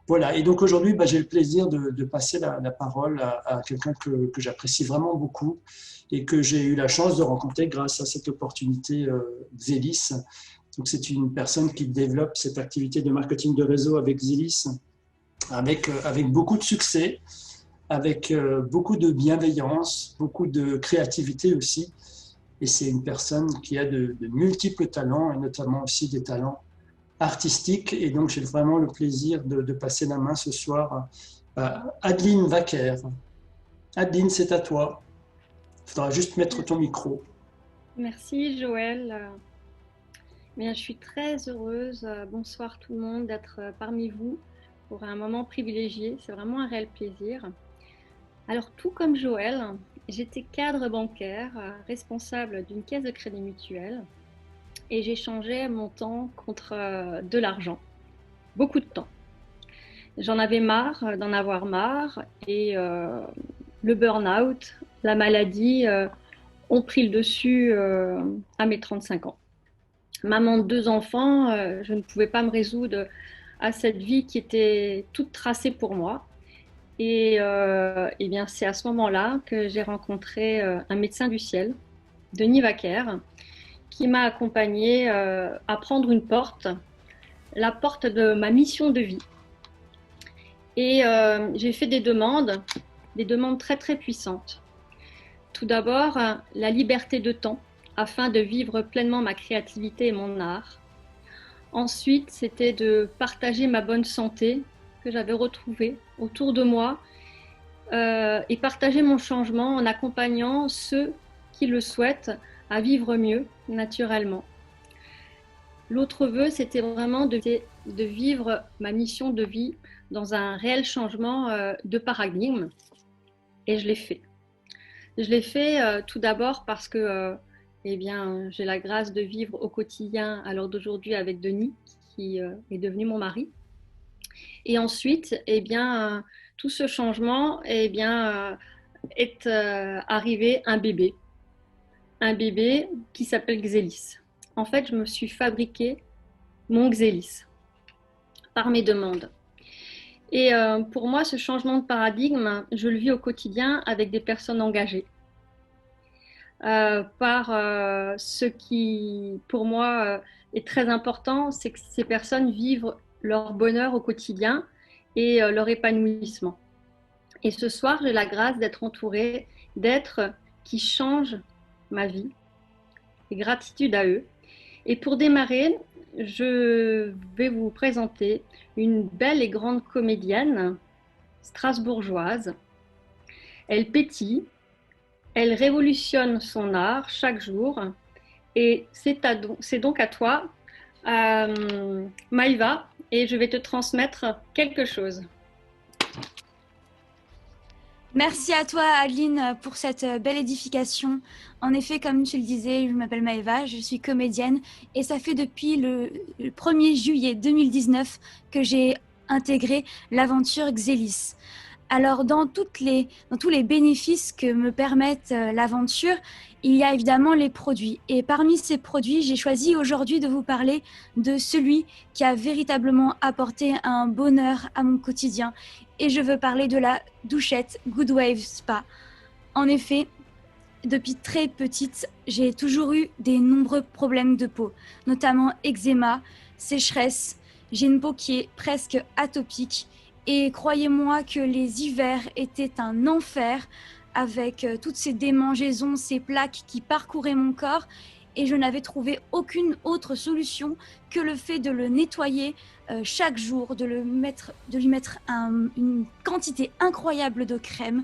Voilà, et donc aujourd'hui, bah, j'ai le plaisir de passer la parole à quelqu'un que j'apprécie vraiment beaucoup et que j'ai eu la chance de rencontrer grâce à cette opportunité Xelis. Donc c'est une personne qui développe cette activité de marketing de réseau avec Xelis, avec beaucoup de succès, avec beaucoup de bienveillance, beaucoup de créativité aussi. Et c'est une personne qui a de multiples talents, et notamment aussi des talents artistiques. Et donc, j'ai vraiment le plaisir de passer la main ce soir à Adeline Wacker. Adeline, c'est à toi. Il faudra juste mettre ton micro. Merci Joël. Bien, je suis très heureuse, bonsoir tout le monde, d'être parmi vous pour un moment privilégié. C'est vraiment un réel plaisir. Alors, tout comme Joël, j'étais cadre bancaire, responsable d'une caisse de crédit mutuel et j'échangeais mon temps contre de l'argent, beaucoup de temps. J'en avais marre d'en avoir marre et le burn-out, la maladie ont pris le dessus à mes 35 ans. Maman de 2 enfants, je ne pouvais pas me résoudre à cette vie qui était toute tracée pour moi. Et bien, c'est à ce moment-là que j'ai rencontré un médecin du ciel, Denis Wacker, qui m'a accompagnée à prendre une porte, la porte de ma mission de vie. Et j'ai fait des demandes très très puissantes. Tout d'abord, la liberté de temps, afin de vivre pleinement ma créativité et mon art. Ensuite, c'était de partager ma bonne santé que j'avais retrouvée autour de moi et partager mon changement en accompagnant ceux qui le souhaitent à vivre mieux naturellement. L'autre vœu, c'était vraiment de vivre ma mission de vie dans un réel changement de paradigme et je l'ai fait. Je l'ai fait tout d'abord parce que eh bien, j'ai la grâce de vivre au quotidien à l'heure d'aujourd'hui avec Denis, qui est devenu mon mari. Et ensuite, eh bien, tout ce changement eh bien, est arrivé un bébé qui s'appelle Xélis. En fait, je me suis fabriqué mon Xélis par mes demandes. Et pour moi, ce changement de paradigme, je le vis au quotidien avec des personnes engagées. Par ce qui, pour moi, est très important, c'est que ces personnes vivent leur bonheur au quotidien et leur épanouissement. Et ce soir, j'ai la grâce d'être entourée d'êtres qui changent ma vie et gratitude à eux. Et pour démarrer, je vais vous présenter une belle et grande comédienne strasbourgeoise. Elle pétille, elle révolutionne son art chaque jour. Et c'est donc à toi, Maïva, et je vais te transmettre quelque chose. Merci à toi, Adeline, pour cette belle édification. En effet, comme tu le disais, je m'appelle Maëva, je suis comédienne et ça fait depuis le 1er juillet 2019 que j'ai intégré l'aventure Xélis. Alors, dans tous les bénéfices que me permettent l'aventure, il y a évidemment les produits. Et parmi ces produits, j'ai choisi aujourd'hui de vous parler de celui qui a véritablement apporté un bonheur à mon quotidien. Et je veux parler de la douchette Good Wave Spa. En effet, depuis très petite, j'ai toujours eu des nombreux problèmes de peau, notamment eczéma, sécheresse. J'ai une peau qui est presque atopique. Et croyez-moi que les hivers étaient un enfer avec toutes ces démangeaisons, ces plaques qui parcouraient mon corps. Et je n'avais trouvé aucune autre solution que le fait de le nettoyer chaque jour, de lui mettre une quantité incroyable de crème.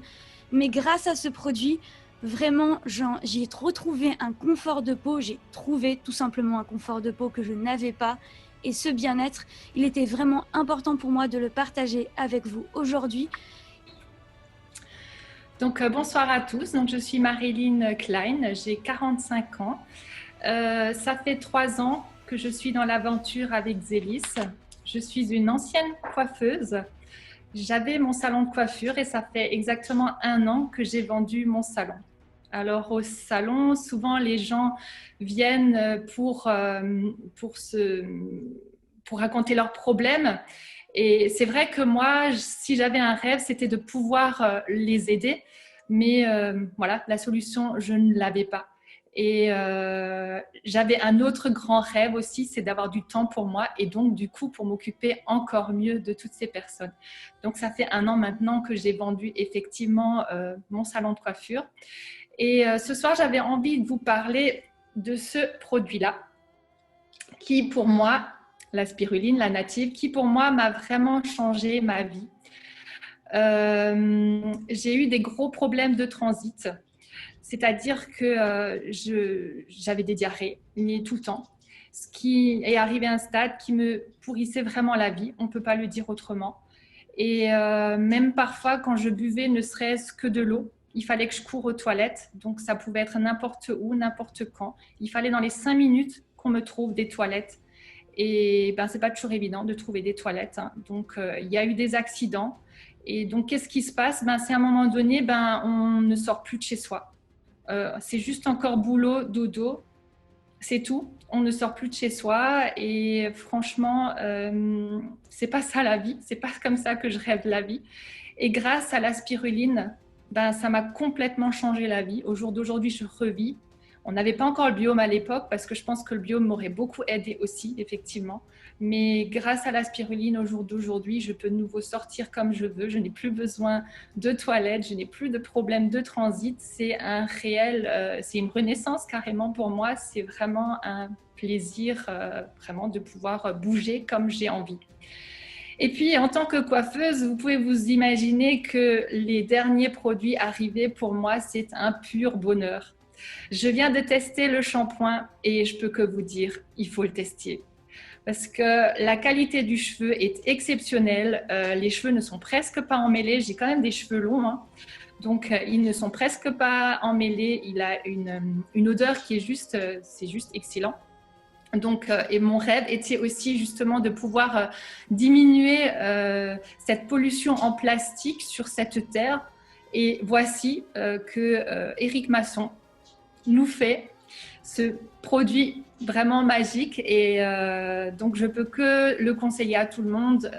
Mais grâce à ce produit, vraiment, j'ai retrouvé un confort de peau. J'ai trouvé tout simplement un confort de peau que je n'avais pas. Et ce bien-être, il était vraiment important pour moi de le partager avec vous aujourd'hui. Donc, bonsoir à tous. Donc, je suis Marilyn Klein, j'ai 45 ans. Ça fait 3 ans que je suis dans l'aventure avec Xélis. Je suis une ancienne coiffeuse. J'avais mon salon de coiffure et ça fait exactement 1 an que j'ai vendu mon salon. Alors au salon, souvent les gens viennent pour raconter leurs problèmes Et c'est vrai que moi, si j'avais un rêve, c'était de pouvoir les aider. Mais voilà, la solution, je ne l'avais pas. Et j'avais un autre grand rêve aussi, c'est d'avoir du temps pour moi et donc du coup pour m'occuper encore mieux de toutes ces personnes. Donc ça fait 1 an maintenant que j'ai vendu effectivement mon salon de coiffure. Et ce soir, j'avais envie de vous parler de ce produit-là qui pour moi, la spiruline, la native, qui pour moi m'a vraiment changé ma vie. J'ai eu des gros problèmes de transit. C'est-à-dire que j'avais des diarrhées, mais tout le temps, ce qui est arrivé à un stade qui me pourrissait vraiment la vie, on ne peut pas le dire autrement. Et même parfois, quand je buvais ne serait-ce que de l'eau, il fallait que je coure aux toilettes, donc ça pouvait être n'importe où, n'importe quand. Il fallait dans les 5 minutes qu'on me trouve des toilettes. Et ben, ce n'est pas toujours évident de trouver des toilettes, hein. Donc, il y a eu des accidents. Et donc, qu'est-ce qui se passe? Ben, c'est à un moment donné, ben, on ne sort plus de chez soi. C'est juste encore boulot, dodo, c'est tout. On ne sort plus de chez soi et franchement, c'est pas ça la vie. C'est pas comme ça que je rêve la vie. Et grâce à la spiruline, ben, ça m'a complètement changé la vie. Au jour d'aujourd'hui, je revis. On n'avait pas encore le biome à l'époque parce que je pense que le biome m'aurait beaucoup aidé aussi, effectivement. Mais grâce à la spiruline, au jour d'aujourd'hui, je peux de nouveau sortir comme je veux. Je n'ai plus besoin de toilettes, je n'ai plus de problème de transit. C'est un réel, c'est une renaissance carrément pour moi. C'est vraiment un plaisir vraiment de pouvoir bouger comme j'ai envie. Et puis, en tant que coiffeuse, vous pouvez vous imaginer que les derniers produits arrivés pour moi, c'est un pur bonheur. Je viens de tester le shampoing et je peux que vous dire, il faut le tester. Parce que la qualité du cheveu est exceptionnelle. Les cheveux ne sont presque pas emmêlés. J'ai quand même des cheveux longs, hein. Donc ils ne sont presque pas emmêlés. Il a une odeur qui est juste, c'est juste excellent. Donc, et mon rêve était aussi justement de pouvoir diminuer cette pollution en plastique sur cette terre. Et voici que Éric Masson nous fait ce produit vraiment magique et donc je peux que le conseiller à tout le monde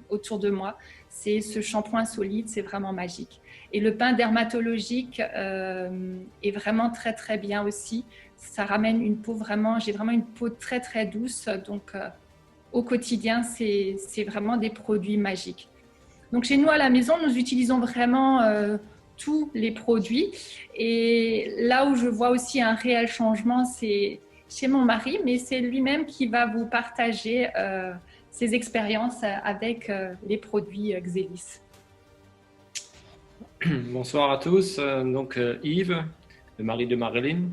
autour de moi. C'est ce shampoing solide, c'est vraiment magique. Et le pain dermatologique est vraiment très très bien aussi. Ça ramène une peau vraiment, j'ai vraiment une peau très très douce. Donc au quotidien, c'est vraiment des produits magiques. Donc chez nous à la maison, nous utilisons vraiment tous les produits. Et là où je vois aussi un réel changement, c'est chez mon mari, mais c'est lui-même qui va vous partager ses expériences avec les produits Xélis. Bonsoir à tous, donc Yves, le mari de Marilyn.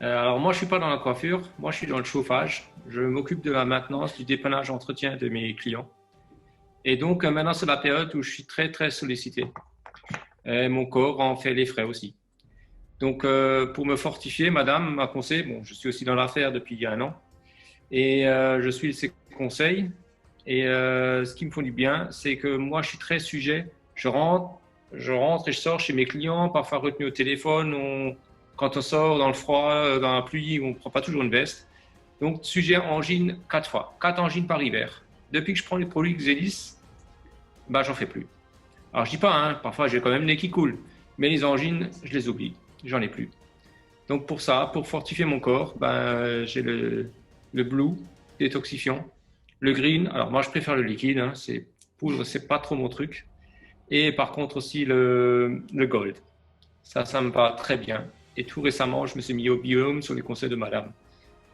Alors moi je ne suis pas dans la coiffure, moi je suis dans le chauffage. Je m'occupe de la maintenance, du dépannage, entretien de mes clients. Et donc maintenant c'est la période où je suis très très sollicité. Mon corps en fait les frais aussi. Donc, pour me fortifier, madame m'a conseillé, bon, je suis aussi dans l'affaire depuis 1 an, et je suis ses conseils. Et ce qui me fait du bien, c'est que moi, je suis très sujet. Je rentre et je sors chez mes clients, parfois retenu au téléphone. Quand on sort dans le froid, dans la pluie, on ne prend pas toujours une veste. Donc, sujet angine 4 fois, 4 angines par hiver. Depuis que je prends les produits Xélis, bah, j'en fais plus. Alors, je dis pas, hein, parfois j'ai quand même le nez qui coule, mais les angines, je les oublie, j'en ai plus. Donc pour ça, pour fortifier mon corps, ben, j'ai le Blue, détoxifiant, le Green, alors moi je préfère le liquide, hein, c'est poudre, c'est pas trop mon truc. Et par contre aussi le Gold, ça me va très bien. Et tout récemment, je me suis mis au biome sur les conseils de madame.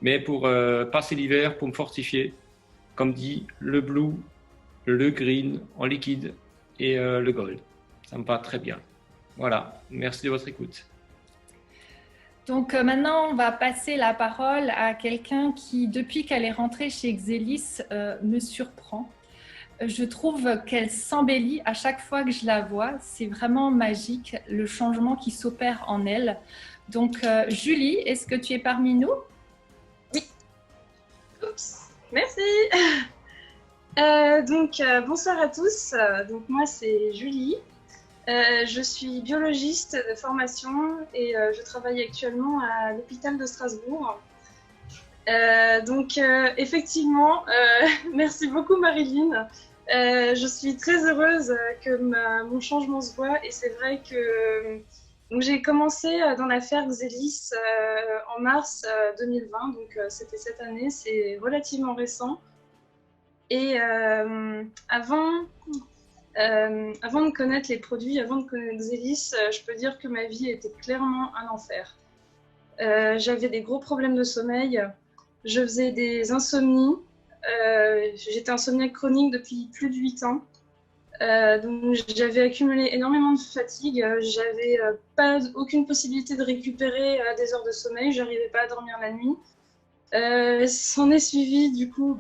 Mais pour passer l'hiver, pour me fortifier, comme dit, le Blue, le Green en liquide, et le Gold. Ça me va très bien. Voilà, merci de votre écoute. Donc maintenant, on va passer la parole à quelqu'un qui, depuis qu'elle est rentrée chez Xélis, me surprend. Je trouve qu'elle s'embellit à chaque fois que je la vois. C'est vraiment magique, le changement qui s'opère en elle. Donc Julie, est-ce que tu es parmi nous? Oui. Oups, merci. Bonsoir à tous. Donc moi c'est Julie. Je suis biologiste de formation et je travaille actuellement à l'hôpital de Strasbourg. Effectivement, merci beaucoup Marilyn Je suis très heureuse que mon changement se voit et c'est vrai que donc j'ai commencé dans l'affaire Xelis en mars 2020, donc c'était cette année, c'est relativement récent. Et avant de connaître les produits, avant de connaître Xelis, je peux dire que ma vie était clairement un enfer. J'avais des gros problèmes de sommeil, je faisais des insomnies, j'étais insomniaque chronique depuis plus de 8 ans. Donc j'avais accumulé énormément de fatigue, j'avais aucune possibilité de récupérer des heures de sommeil, j'arrivais pas à dormir la nuit. S'en est suivi du coup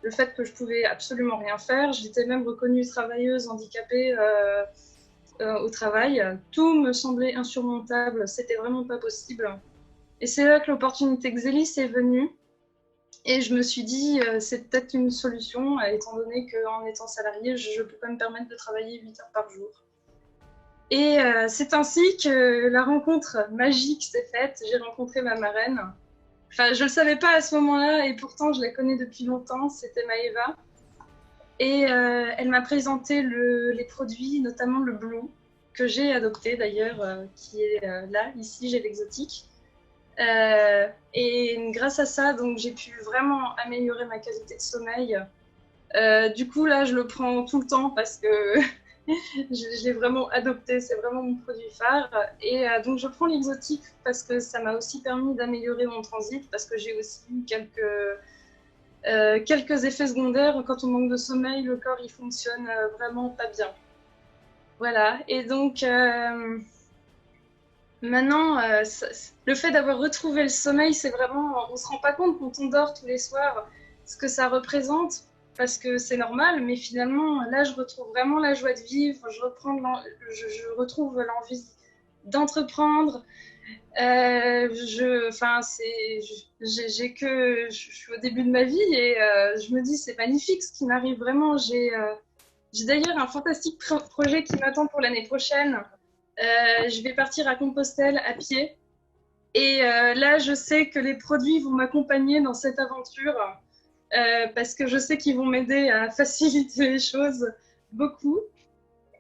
le fait que je pouvais absolument rien faire. J'étais même reconnue travailleuse handicapée au travail. Tout me semblait insurmontable, c'était vraiment pas possible. Et c'est là que l'opportunité Xelis est venue. Et je me suis dit, c'est peut-être une solution, étant donné qu'en étant salariée, je ne peux pas me permettre de travailler 8 heures par jour. Et c'est ainsi que la rencontre magique s'est faite. J'ai rencontré ma marraine. Enfin, je ne le savais pas à ce moment-là, et pourtant je la connais depuis longtemps, c'était Maëva. Et elle m'a présenté les produits, notamment le Blue, que j'ai adopté d'ailleurs, qui est là, ici, j'ai l'exotique. Et grâce à ça, donc, j'ai pu vraiment améliorer ma qualité de sommeil. Du coup, là, je le prends tout le temps parce que je l'ai vraiment adopté, c'est vraiment mon produit phare. Et donc, je prends l'exotique parce que ça m'a aussi permis d'améliorer mon transit, parce que j'ai aussi eu quelques effets secondaires. Quand on manque de sommeil, le corps, il fonctionne vraiment pas bien. Voilà, et donc... Maintenant, le fait d'avoir retrouvé le sommeil, c'est vraiment, on ne se rend pas compte quand on dort tous les soirs ce que ça représente, parce que c'est normal, mais finalement, là, je retrouve vraiment la joie de vivre, je retrouve l'envie d'entreprendre. Je suis au début de ma vie et je me dis, c'est magnifique ce qui m'arrive vraiment. J'ai d'ailleurs un fantastique projet qui m'attend pour l'année prochaine. Je vais partir à Compostelle à pied. Et là, je sais que les produits vont m'accompagner dans cette aventure parce que je sais qu'ils vont m'aider à faciliter les choses beaucoup.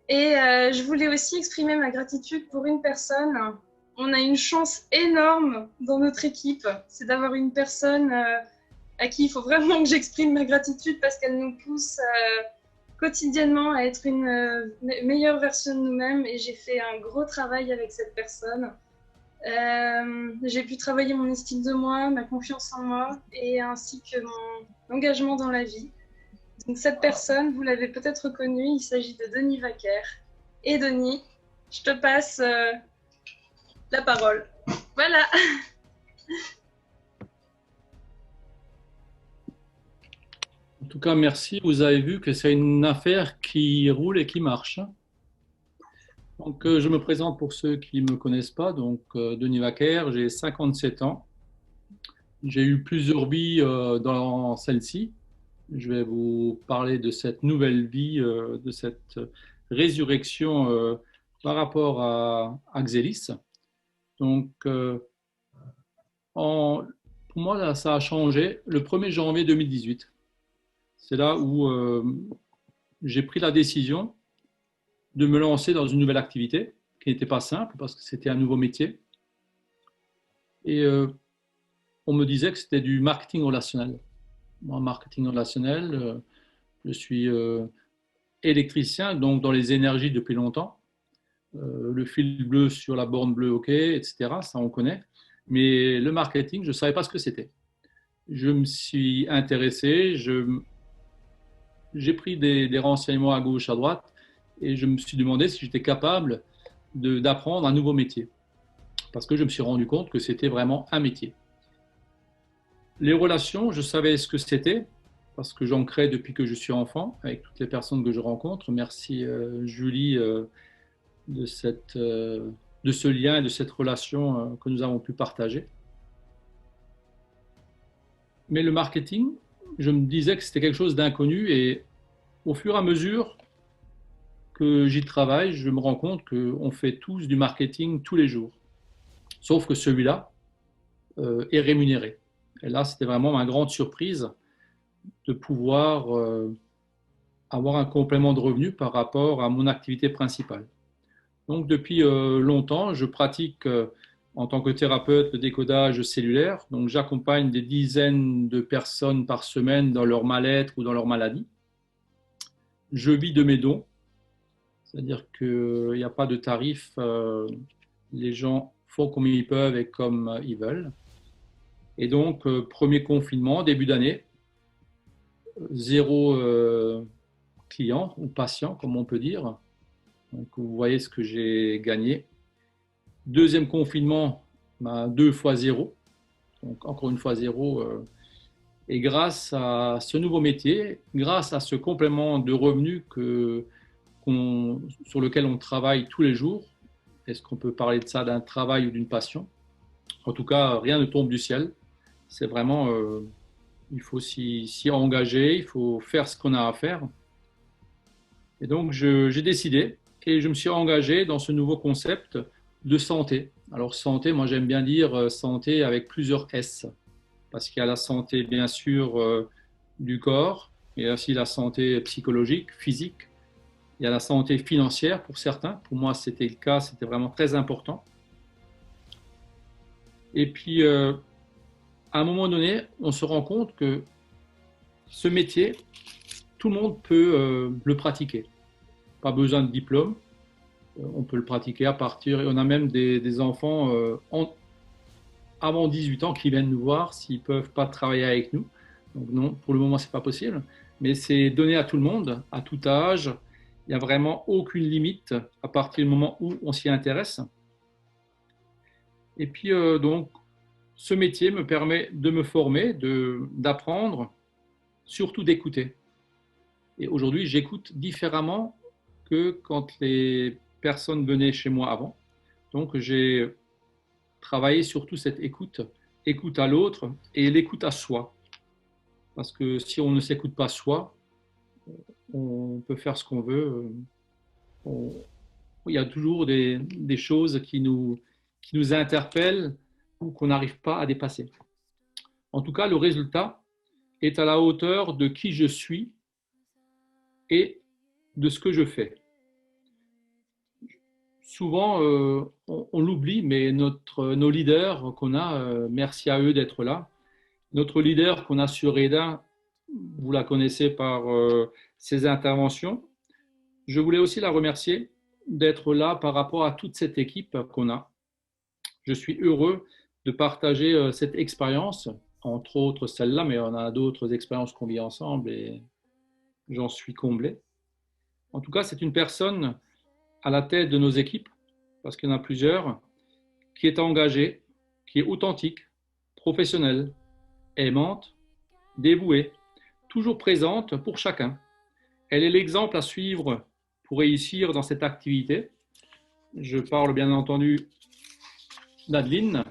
Et je voulais aussi exprimer ma gratitude pour une personne. On a une chance énorme dans notre équipe, c'est d'avoir une personne à qui il faut vraiment que j'exprime ma gratitude parce qu'elle nous pousse quotidiennement à être une meilleure version de nous-mêmes et j'ai fait un gros travail avec cette personne. J'ai pu travailler mon estime de moi, ma confiance en moi et ainsi que mon engagement dans la vie. Donc cette personne, vous l'avez peut-être reconnue, il s'agit de Denis Wacker. Et Denis, je te passe la parole. Voilà. En tout cas, merci. Vous avez vu que c'est une affaire qui roule et qui marche. Donc, je me présente pour ceux qui ne me connaissent pas. Donc, Denis Wacker, j'ai 57 ans. J'ai eu plusieurs vies dans celle-ci. Je vais vous parler de cette nouvelle vie, de cette résurrection par rapport à Xelis. Donc, pour moi, là, ça a changé le 1er janvier 2018. C'est là où j'ai pris la décision de me lancer dans une nouvelle activité qui n'était pas simple parce que c'était un nouveau métier. Et on me disait que c'était du marketing relationnel. Moi, marketing relationnel, je suis électricien, donc dans les énergies depuis longtemps. Le fil bleu sur la borne bleue, ok, etc., ça on connaît. Mais le marketing, je ne savais pas ce que c'était. Je me suis intéressé, j'ai pris des renseignements à gauche, à droite, et je me suis demandé si j'étais capable d'apprendre un nouveau métier. Parce que je me suis rendu compte que c'était vraiment un métier. Les relations, je savais ce que c'était, parce que j'en crée depuis que je suis enfant, avec toutes les personnes que je rencontre. Merci Julie de ce lien et de cette relation que nous avons pu partager. Mais le marketing, je me disais que c'était quelque chose d'inconnu et au fur et à mesure que j'y travaille, je me rends compte qu'on fait tous du marketing tous les jours. Sauf que celui-là est rémunéré. Et là, c'était vraiment ma grande surprise de pouvoir avoir un complément de revenu par rapport à mon activité principale. Donc depuis longtemps, je pratique en tant que thérapeute le décodage cellulaire. Donc j'accompagne des dizaines de personnes par semaine dans leur mal-être ou dans leur maladie. Je vis de mes dons, c'est-à-dire qu'il n'y a pas de tarif. Les gens font comme ils peuvent et comme ils veulent. Et donc, premier confinement, début d'année, zéro client ou patient, comme on peut dire. Donc, vous voyez ce que j'ai gagné. Deuxième confinement, 2 fois 0. Donc, encore une fois 0. Et grâce à ce nouveau métier, grâce à ce complément de revenus sur lequel on travaille tous les jours, est-ce qu'on peut parler de ça d'un travail ou d'une passion? En tout cas, rien ne tombe du ciel. C'est vraiment, il faut s'y engager, il faut faire ce qu'on a à faire. Et donc, j'ai décidé et je me suis engagé dans ce nouveau concept de santé. Alors, santé, moi j'aime bien dire santé avec plusieurs S. Parce qu'il y a la santé, bien sûr, du corps, il y a aussi la santé psychologique, physique. Il y a la santé financière pour certains. Pour moi, c'était le cas, c'était vraiment très important. Et puis, à un moment donné, on se rend compte que ce métier, tout le monde peut le pratiquer. Pas besoin de diplôme. On peut le pratiquer à partir... On a même des enfants avant 18 ans qui viennent nous voir s'ils ne peuvent pas travailler avec nous. Donc non, pour le moment, ce n'est pas possible. Mais c'est donné à tout le monde, à tout âge. Il n'y a vraiment aucune limite à partir du moment où on s'y intéresse. Et puis, donc, ce métier me permet de me former, d'apprendre, surtout d'écouter. Et aujourd'hui, j'écoute différemment que quand les personnes venaient chez moi avant. Donc, j'ai travaillé surtout cette écoute à l'autre et l'écoute à soi. Parce que si on ne s'écoute pas soi, on peut faire ce qu'on veut. Il y a toujours des choses qui nous interpellent ou qu'on n'arrive pas à dépasser. En tout cas, le résultat est à la hauteur de qui je suis et de ce que je fais. Souvent, on l'oublie, mais nos leaders qu'on a, merci à eux d'être là. Notre leader qu'on a sur Redin, vous la connaissez par ses interventions. Je voulais aussi la remercier d'être là par rapport à toute cette équipe qu'on a. Je suis heureux de partager cette expérience, entre autres celle-là, mais on a d'autres expériences qu'on vit ensemble et j'en suis comblé. En tout cas, c'est une personne à la tête de nos équipes, parce qu'il y en a plusieurs, qui est engagée, qui est authentique, professionnelle, aimante, dévouée, toujours présente pour chacun. Elle est l'exemple à suivre pour réussir dans cette activité. Je parle bien entendu d'Adeline.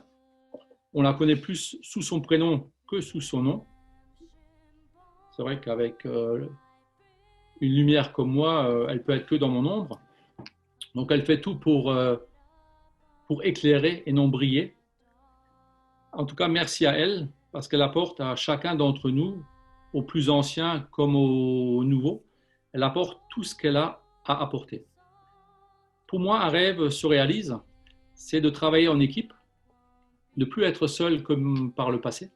On la connaît plus sous son prénom que sous son nom. C'est vrai qu'avec une lumière comme moi, elle peut être que dans mon ombre. Donc elle fait tout pour éclairer et non briller. En tout cas, merci à elle, parce qu'elle apporte à chacun d'entre nous, aux plus anciens comme aux nouveaux, elle apporte tout ce qu'elle a à apporter. Pour moi, un rêve se réalise, c'est de travailler en équipe, de ne plus être seul comme par le passé.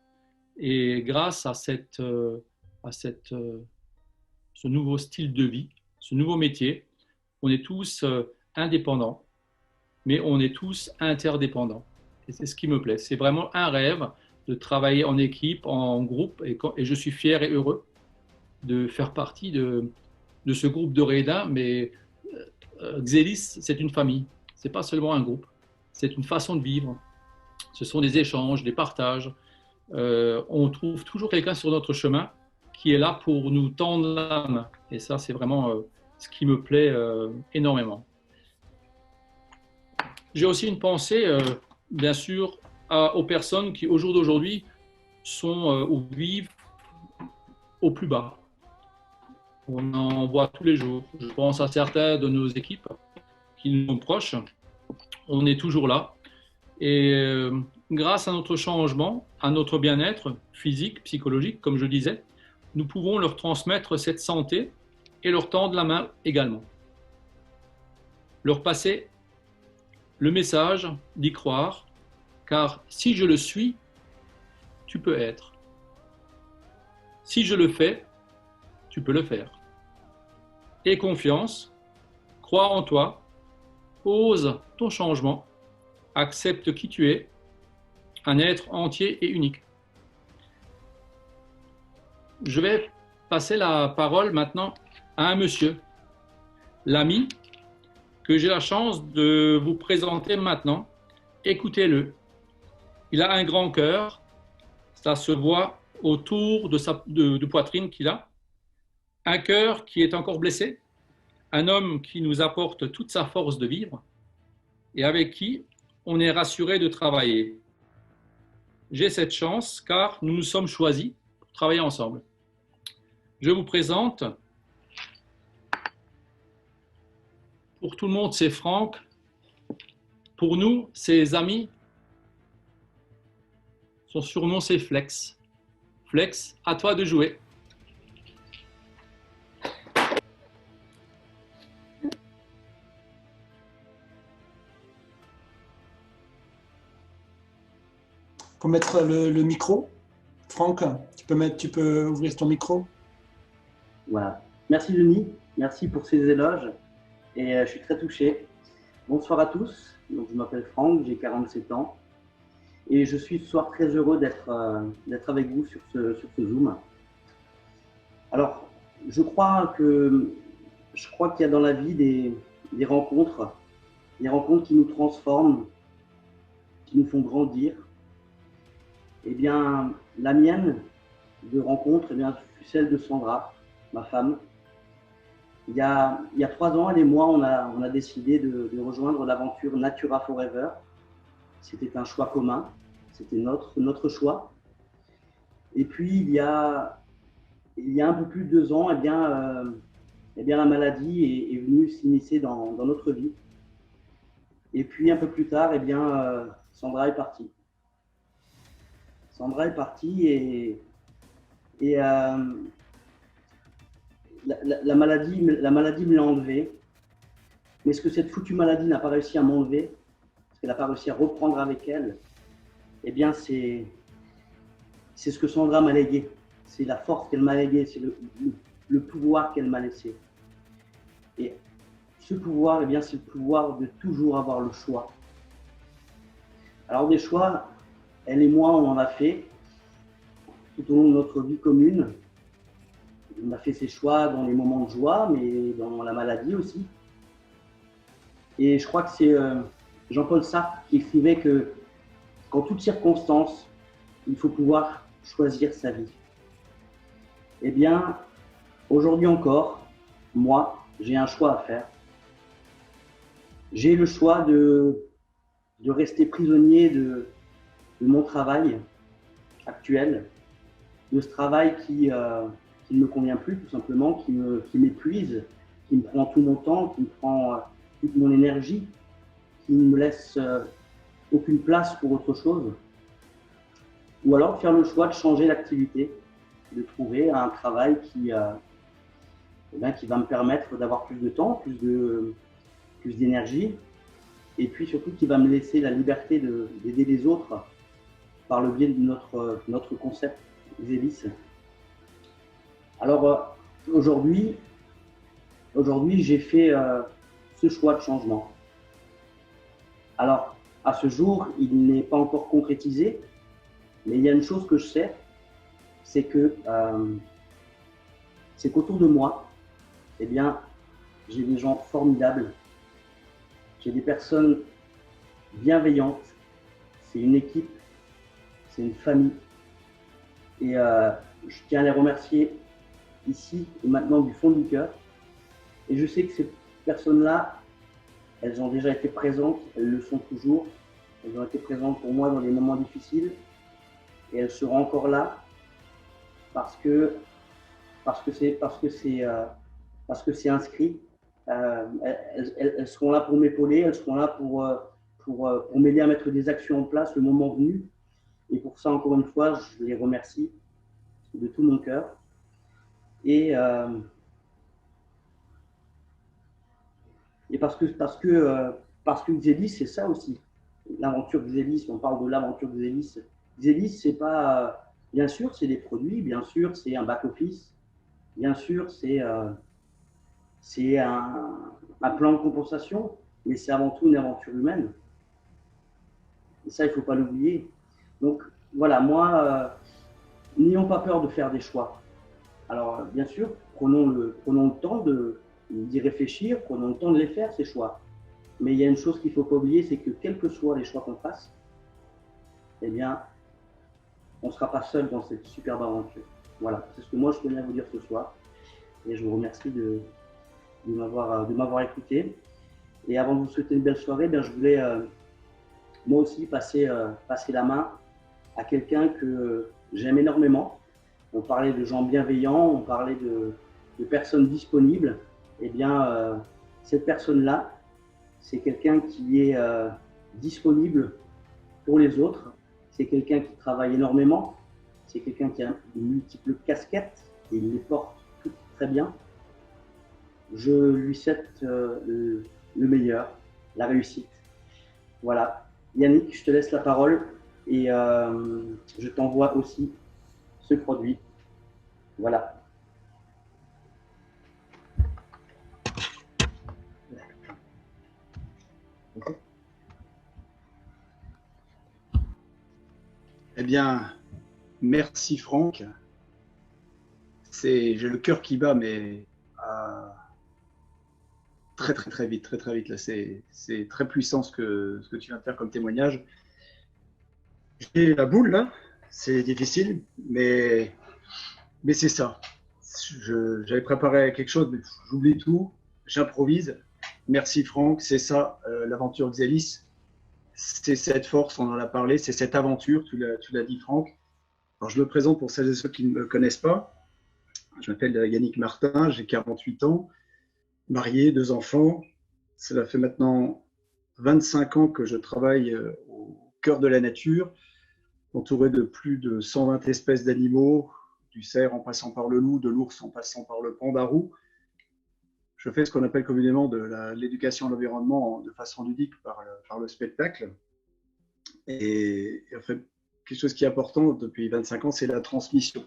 Et grâce à ce nouveau style de vie, ce nouveau métier, on est tous indépendants, mais on est tous interdépendants. Et c'est ce qui me plaît. C'est vraiment un rêve de travailler en équipe, en groupe, et je suis fier et heureux de faire partie de ce groupe de Redin, mais Xélis, c'est une famille. Ce n'est pas seulement un groupe, c'est une façon de vivre. Ce sont des échanges, des partages. On trouve toujours quelqu'un sur notre chemin qui est là pour nous tendre la main. Et ça, c'est vraiment ce qui me plaît énormément. J'ai aussi une pensée, bien sûr, aux personnes qui, au jour d'aujourd'hui, sont ou vivent au plus bas. On en voit tous les jours. Je pense à certains de nos équipes qui nous sont proches. On est toujours là. Et grâce à notre changement, à notre bien-être physique, psychologique, comme je disais, nous pouvons leur transmettre cette santé et leur tendre la main également. Leur passer le message d'y croire, car si je le suis, tu peux être. Si je le fais, tu peux le faire. Aie confiance, crois en toi, ose ton changement, accepte qui tu es, un être entier et unique. Je vais passer la parole maintenant à un monsieur, l'ami que j'ai la chance de vous présenter maintenant. Écoutez-le. Il a un grand cœur, ça se voit autour de poitrine qu'il a. Un cœur qui est encore blessé, un homme qui nous apporte toute sa force de vivre et avec qui on est rassuré de travailler. J'ai cette chance car nous nous sommes choisis pour travailler ensemble. Je vous présente, pour tout le monde c'est Franck, pour nous ses amis, son surnom c'est Flex. Flex, à toi de jouer. Pour mettre le micro, Franck, tu peux ouvrir ton micro. Voilà. Merci Denis, merci pour ces éloges et je suis très touché. Bonsoir à tous, donc, je m'appelle Franck, j'ai 47 ans et je suis ce soir très heureux d'être avec vous sur ce Zoom. Alors, je crois qu'il y a dans la vie des rencontres qui nous transforment, qui nous font grandir. Eh bien, la mienne de rencontre, eh bien, fut celle de Sandra, ma femme. Il y a 3 ans, elle et moi, on a décidé de rejoindre l'aventure Natura Forever. C'était un choix commun, c'était notre choix. Et puis, il y a un peu plus de 2 ans, eh bien, la maladie est venue s'immiscer dans notre vie. Et puis, un peu plus tard, eh bien, Sandra est partie. Sandra est partie et la maladie me l'a enlevée. Mais ce que cette foutue maladie n'a pas réussi à m'enlever, ce qu'elle n'a pas réussi à reprendre avec elle, eh bien c'est ce que Sandra m'a légué. C'est la force qu'elle m'a léguée, c'est le pouvoir qu'elle m'a laissé. Et ce pouvoir, eh bien, c'est le pouvoir de toujours avoir le choix. Alors des choix, elle et moi, on en a fait tout au long de notre vie commune. On a fait ces choix dans les moments de joie, mais dans la maladie aussi. Et je crois que c'est Jean-Paul Sartre qui écrivait que qu'en toutes circonstances, il faut pouvoir choisir sa vie. Eh bien, aujourd'hui encore, moi, j'ai un choix à faire. J'ai le choix de rester prisonnier de mon travail actuel, de ce travail qui ne me convient plus tout simplement, qui m'épuise, qui me prend tout mon temps, qui me prend toute mon énergie, qui ne me laisse aucune place pour autre chose. Ou alors faire le choix de changer d'activité, de trouver un travail qui va me permettre d'avoir plus de temps, plus d'énergie, et puis surtout qui va me laisser la liberté d'aider les autres par le biais de notre concept Zélis. Alors aujourd'hui, j'ai fait ce choix de changement. Alors à ce jour, il n'est pas encore concrétisé, mais il y a une chose que je sais, c'est qu'autour de moi, eh bien, j'ai des gens formidables, j'ai des personnes bienveillantes, c'est une équipe, c'est une famille. Et je tiens à les remercier ici et maintenant du fond du cœur. Et je sais que ces personnes-là, elles ont déjà été présentes, elles le sont toujours. Elles ont été présentes pour moi dans les moments difficiles. Et elles seront encore là parce que c'est inscrit. Elles seront là pour m'épauler, elles seront là pour m'aider à mettre des actions en place le moment venu. Et pour ça, encore une fois, je les remercie de tout mon cœur. Et Et parce que Xélis, c'est ça aussi. L'aventure Xélis, on parle de l'aventure Xélis. Xélis, c'est pas. Bien sûr, c'est des produits, bien sûr, c'est un back-office, bien sûr, c'est un plan de compensation, mais c'est avant tout une aventure humaine. Et ça, il ne faut pas l'oublier. Donc, voilà, moi, n'ayons pas peur de faire des choix. Alors, bien sûr, prenons le temps d'y réfléchir, prenons le temps de les faire, ces choix. Mais il y a une chose qu'il ne faut pas oublier, c'est que quels que soient les choix qu'on fasse, eh bien, on ne sera pas seul dans cette superbe aventure. Voilà, c'est ce que moi je tenais à vous dire ce soir. Et je vous remercie de m'avoir écouté. Et avant de vous souhaiter une belle soirée, bien, je voulais moi aussi passer la main à quelqu'un que j'aime énormément. On parlait de gens bienveillants, on parlait de personnes disponibles. Eh bien, cette personne-là, c'est quelqu'un qui est disponible pour les autres. C'est quelqu'un qui travaille énormément. C'est quelqu'un qui a de multiples casquettes et il les porte toutes très bien. Je lui souhaite le meilleur, la réussite. Voilà. Yannick, je te laisse la parole et je t'envoie aussi ce produit. Voilà. Eh bien, merci Franck. J'ai le cœur qui bat, mais très vite, très vite. Là, c'est très puissant ce que tu viens de faire comme témoignage. J'ai la boule là, c'est difficile, mais c'est ça. J'avais préparé quelque chose, mais j'oublie tout, j'improvise. Merci Franck, c'est ça l'aventure Xélis. C'est cette force, on en a parlé, c'est cette aventure, tu l'as dit Franck. Alors je me présente pour celles et ceux qui ne me connaissent pas. Je m'appelle Yannick Martin, j'ai 48 ans, marié, 2 enfants. Cela fait maintenant 25 ans que je travaille au cœur de la nature, entouré de plus de 120 espèces d'animaux, du cerf en passant par le loup, de l'ours en passant par le pandarou. Je fais ce qu'on appelle communément de l'éducation à l'environnement de façon ludique par le spectacle. Et en fait, quelque chose qui est important depuis 25 ans, c'est la transmission.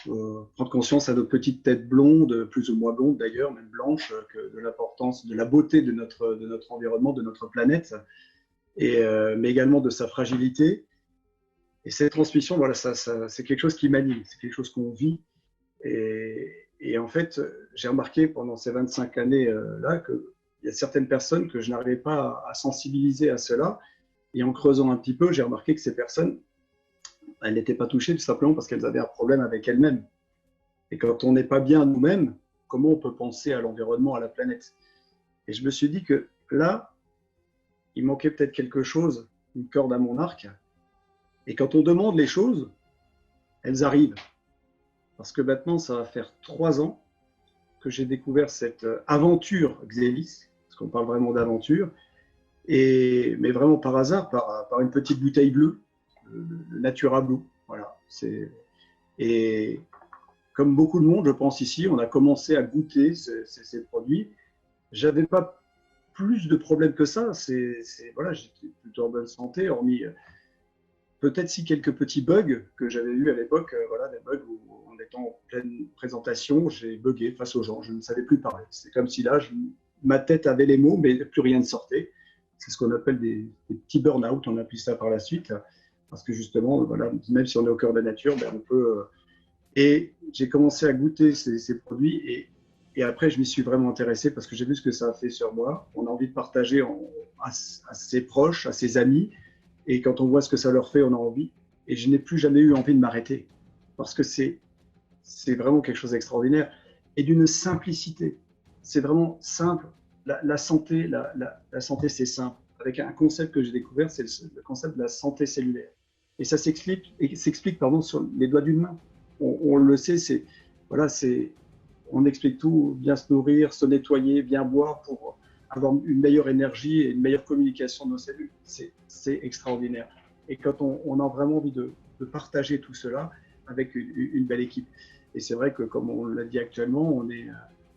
Prendre conscience à nos petites têtes blondes, plus ou moins blondes d'ailleurs, même blanches, de l'importance, de la beauté de notre environnement, de notre planète, mais également de sa fragilité. Et cette transmission, voilà, c'est quelque chose qui m'anime, c'est quelque chose qu'on vit. Et en fait, j'ai remarqué pendant ces 25 années-là qu'il y a certaines personnes que je n'arrivais pas à sensibiliser à cela. Et en creusant un petit peu, j'ai remarqué que ces personnes, elles n'étaient pas touchées tout simplement parce qu'elles avaient un problème avec elles-mêmes. Et quand on n'est pas bien nous-mêmes, comment on peut penser à l'environnement, à la planète? Et je me suis dit que là, il manquait peut-être quelque chose, une corde à mon arc. Et quand on demande les choses, elles arrivent. Parce que maintenant, ça va faire 3 ans que j'ai découvert cette aventure Xélis, parce qu'on parle vraiment d'aventure, mais vraiment par hasard, par une petite bouteille bleue, le Natura Blue. Voilà. Et comme beaucoup de monde, je pense ici, on a commencé à goûter ces produits. J'avais pas plus de problèmes que ça. Voilà, j'étais plutôt en bonne santé, hormis peut-être si quelques petits bugs que j'avais eu à l'époque, voilà, des bugs où en étant en pleine présentation, j'ai bugué face aux gens, je ne savais plus parler. C'est comme si là, ma tête avait les mots, mais plus rien ne sortait. C'est ce qu'on appelle des petits burn-out, on appuie ça par la suite, parce que justement, voilà, même si on est au cœur de la nature, ben on peut... Et j'ai commencé à goûter ces produits, et après, je m'y suis vraiment intéressé, parce que j'ai vu ce que ça a fait sur moi. On a envie de partager à ses proches, à ses amis, et quand on voit ce que ça leur fait, on a envie. Et je n'ai plus jamais eu envie de m'arrêter. Parce que c'est vraiment quelque chose d'extraordinaire. Et d'une simplicité. C'est vraiment simple. La santé, la santé, c'est simple. Avec un concept que j'ai découvert, c'est le concept de la santé cellulaire. Et ça s'explique sur les doigts d'une main. On le sait, on explique tout, bien se nourrir, se nettoyer, bien boire pour avoir une meilleure énergie et une meilleure communication de nos cellules. C'est extraordinaire. Et quand on a vraiment envie de partager tout cela avec une belle équipe. Et c'est vrai que, comme on l'a dit actuellement,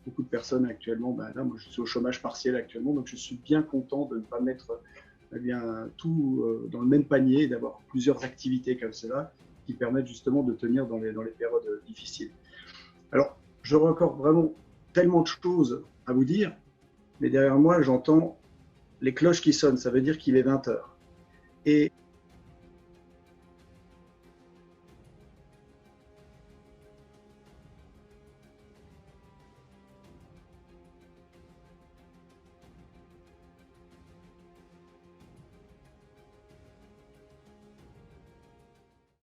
beaucoup de personnes actuellement, là, moi je suis au chômage partiel actuellement, donc je suis bien content de ne pas mettre tout dans le même panier et d'avoir plusieurs activités comme cela qui permettent justement de tenir dans les périodes difficiles. Alors, j'aurais encore vraiment tellement de choses à vous dire, mais derrière moi, j'entends les cloches qui sonnent, ça veut dire qu'il est 20h. Et